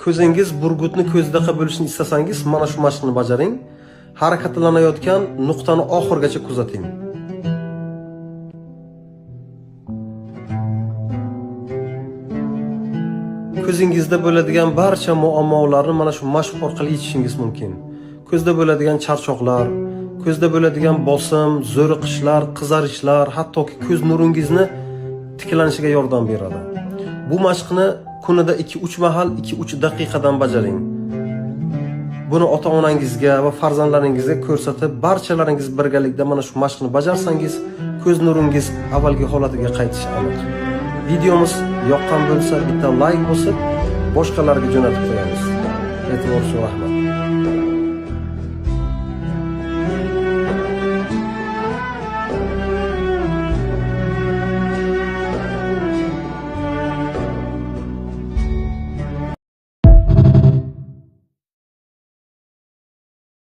Ko'zingiz burgutni ko'zdaqa bo'lishini istasangiz, mana shu mashqni bajaring. Harakatlanayotgan nuqtani oxirigacha kuzating. Ko'zingizda bo'ladigan barcha muammolarni mana shu mashq orqali yechishingiz mumkin. Ko'zda bo'ladigan charchoqlar, ko'zda bo'ladigan bosim, zo'riqishlar, qizarishlar, hattoki ko'z nuringizni tiklanishiga yordam beradi. Bu mashqni kunida 2-3 mahal 2-3 daqiqadan bajaring. Buni ota-onangizga va farzandlaringizga ko'rsatib, barchalaringiz birgalikda mana shu mashqni bajarsangiz, ko'z nuringiz avvalgi holatiga qaytishi aniq. Videomiz yoqqan bo'lsa, bitta like bosib, boshqalarga jo'natib qo'yamiz. E'tibor uchun rahmat.